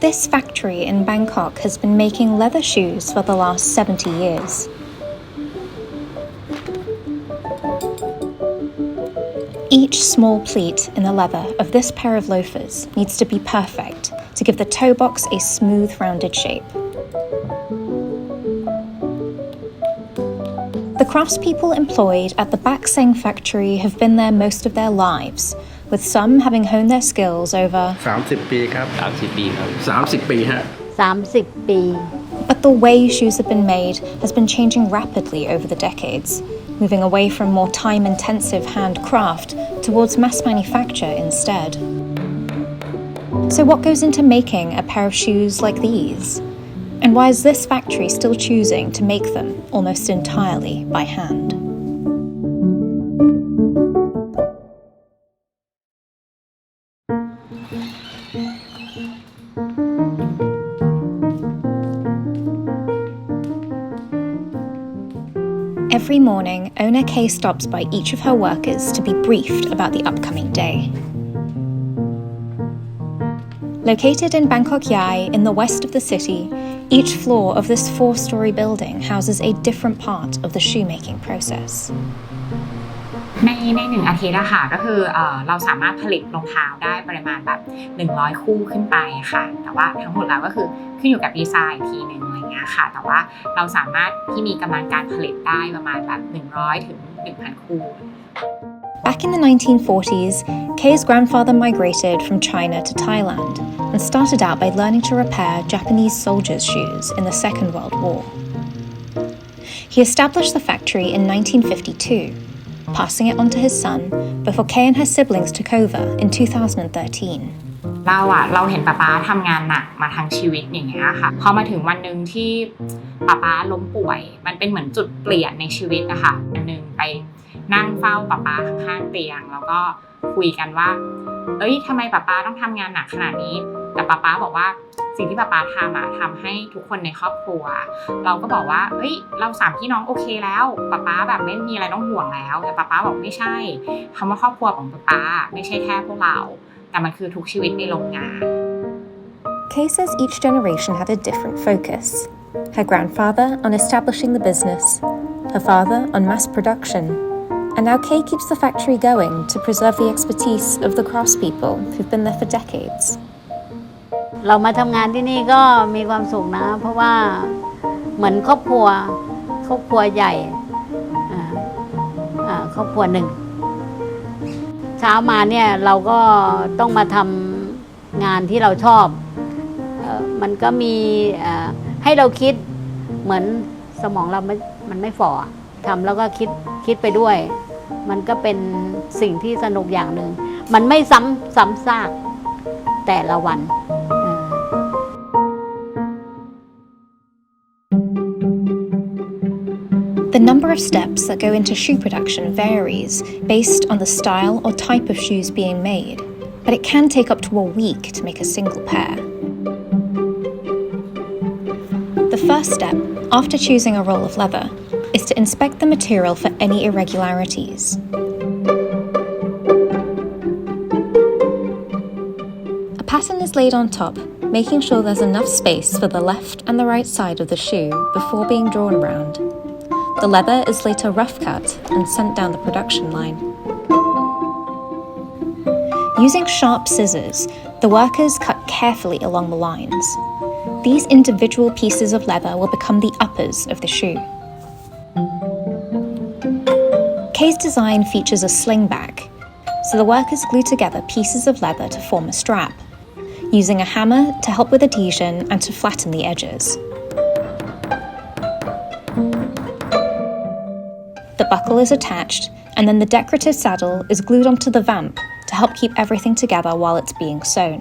This factory in Bangkok has been making leather shoes for the last 70 years. Each small pleat in the leather of this pair of loafers needs to be perfect to give the toe box a smooth, rounded shape. The craftspeople employed at the Bak Seng factory have been there most of their lives, with some having honed their skills over 30 ปีครับ30 ปีครับ30 ปีฮะ30 ปี But the way shoes have been made has been changing rapidly over the decades, moving away from more time-intensive handcraft towards mass manufacture instead. So what goes into making a pair of shoes like these? And why is this factory still choosing to make them almost entirely by hand? Every morning, owner Kay stops by each of her workers to be briefed about the upcoming day. Located in Bangkok Yai, in the west of the city, each floor of this 4-story building houses a different part of the shoemaking process. ใน1 อาทิตย์ค่ะก็คือเราสามารถผลิตรองเท้าได้ปริมาณแบบ100 คู่ขึ้นไปค่ะแต่ว่าทั้งหมดแล้วก็คือขึ้นอยู่กับดีไซน์ทีนึงอะไรเงี้ยค่ะแต่ว่าเราสามารถที่มีกำลังการผลิตได้ประมาณแบบ100 ถึง 1,000 คู่ Back in the 1940s, Kay's grandfather migrated from China to Thailand and started out by learning to repair Japanese soldiers' shoes in the Second World War. He established the factory in 1952, passing it on to his son before Kay and her siblings took over in 2013. เราเห็นป๊าทำงานหนักมาทั้งชีวิตอย่างเงี้ยค่ะพอมาถึงวันนึงที่ป๊าล้มป่วยมันเป็นเหมือนจุดเปลี่ยนในชีวิตนะคะวันนึงไปนั่งเฝ้าป๊าข้างๆเตียงแล้วก็คุยกันว่าทำไมป๊าต้องทำงานหนักขนาดนี้แต่ป๊าบอกว่าสิ่งที่ป๊าทำให้ทุกคนในครอบครัวเราก็บอกว่าเรา3 พี่น้องโอเคแล้วป๊าแบบไม่มีอะไรต้องห่วงแล้วแต่ป๊าบอกไม่ใช่คำว่าครอบครัวของป๊าไม่ใช่แค่พวกเราแต่มันคือทุกชีวิตในโรงงาน Kay says each generation had a different focus. Her grandfather on establishing the business, her father on mass production, and now Kay keeps the factory going to preserve the expertise of the craftspeople who've been there for decades. เรามาทำงานที่นี่ก็มีความสุขนะเพราะว่าเหมือนครอบครัวใหญ่ครอบครัวหนึ่งเช้ามาเนี่ยเราก็ต้องมาทำงานที่เราชอบมันก็มีให้เราคิดเหมือนสมองเรามันไม่ฝ่อทำแล้วก็คิดไปด้วยมันก็เป็นสิ่งที่สนุกอย่างหนึ่งมันไม่ซ้ำซากแต่ละวันThe number of steps that go into shoe production varies based on the style or type of shoes being made, but it can take up to a week to make a single pair. The first step, after choosing a roll of leather, is to inspect the material for any irregularities. A pattern is laid on top, making sure there's enough space for the left and the right side of the shoe before being drawn around. The leather is later rough cut and sent down the production line. Using sharp scissors, the workers cut carefully along the lines. These individual pieces of leather will become the uppers of the shoe. Kay's design features a sling back, so the workers glue together pieces of leather to form a strap, using a hammer to help with adhesion and to flatten the edges. The buckle is attached, and then the decorative saddle is glued onto the vamp to help keep everything together while it's being sewn.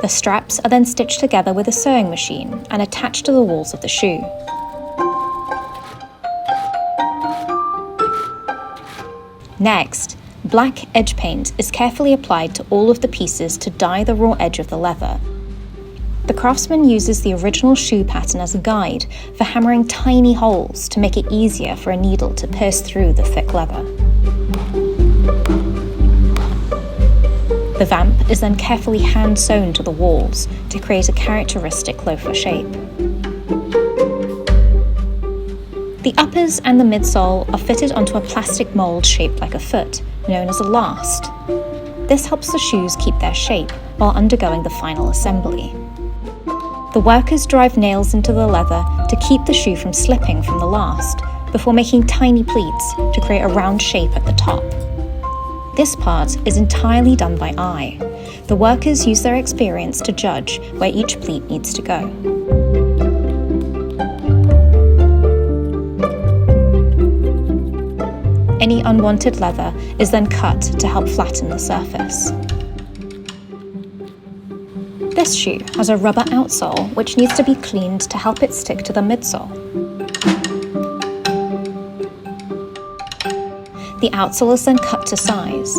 The straps are then stitched together with a sewing machine and attached to the walls of the shoe. Next, black edge paint is carefully applied to all of the pieces to dye the raw edge of the leather. The craftsman uses the original shoe pattern as a guide for hammering tiny holes to make it easier for a needle to pierce through the thick leather. The vamp is then carefully hand sewn to the walls to create a characteristic loafer shape. The uppers and the midsole are fitted onto a plastic mould shaped like a foot, known as a last. This helps the shoes keep their shape while undergoing the final assembly. The workers drive nails into the leather to keep the shoe from slipping from the last, before making tiny pleats to create a round shape at the top. This part is entirely done by eye. The workers use their experience to judge where each pleat needs to go. Any unwanted leather is then cut to help flatten the surface. This shoe has a rubber outsole which needs to be cleaned to help it stick to the midsole. The outsole is then cut to size.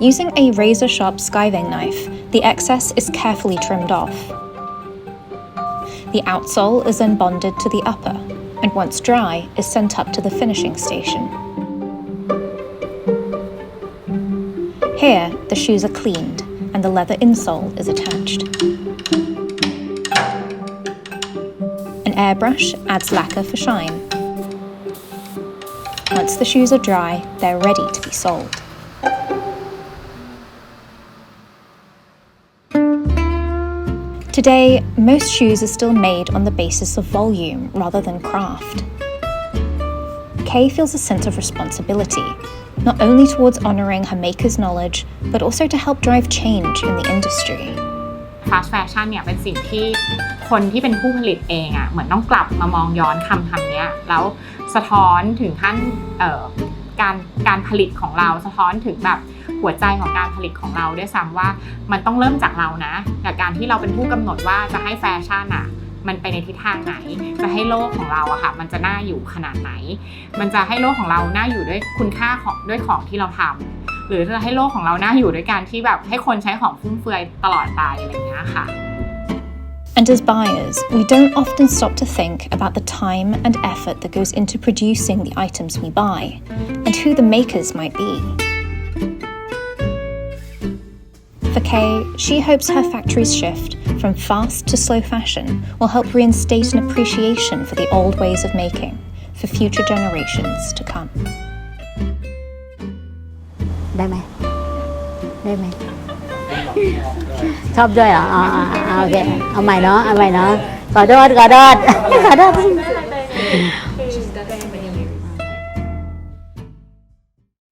Using a razor-sharp skiving knife, the excess is carefully trimmed off. The outsole is then bonded to the upper, and once dry, is sent up to the finishing station. Here, the shoes are cleaned, and the leather insole is attached. An airbrush adds lacquer for shine. Once the shoes are dry, they're ready to be sold. Today, most shoes are still made on the basis of volume rather than craft. Kay feels a sense of responsibility, not only towards honouring her maker's knowledge, but also to help drive change in the industry. fast fashion เนี่ยเป็นสิ่งที่คนที่เป็นผู้ผลิตเองอ่ะเหมือนต้องกลับมามองย้อนคำนี้แล้วสะท้อนถึงขั้นการผลิตของเราสะท้อนถึงแบบหัวใจของการผลิตของเราด้วยซ้ำว่ามันต้องเริ่มจากเรานะจากการที่เราเป็นผู้กำหนดว่าจะให้แฟชั่นอ่ะมันไปในทิศทางไหนจะให้โลกของเราอะค่ะมันจะน่าอยู่ขนาดไหนมันจะให้โลกของเราน่าอยู่ด้วยคุณค่าของด้วยของที่เราทำหรือจะให้โลกของเราน่าอยู่ด้วยการที่แบบให้คนใช้ของฟุ่มเฟือยตลอดไปอะไรอย่างเงี้ยค่ะ And as buyers, we don't often stop to think about the time and effort that goes into producing the items we buy, and who the makers might be. For Kay, she hopes her factory's shift from fast to slow fashion will help reinstate an appreciation for the old ways of making for future generations to come. ได้ไหมชอบด้วยเหรอโอเคเอาใหม่เนาะขอโทษ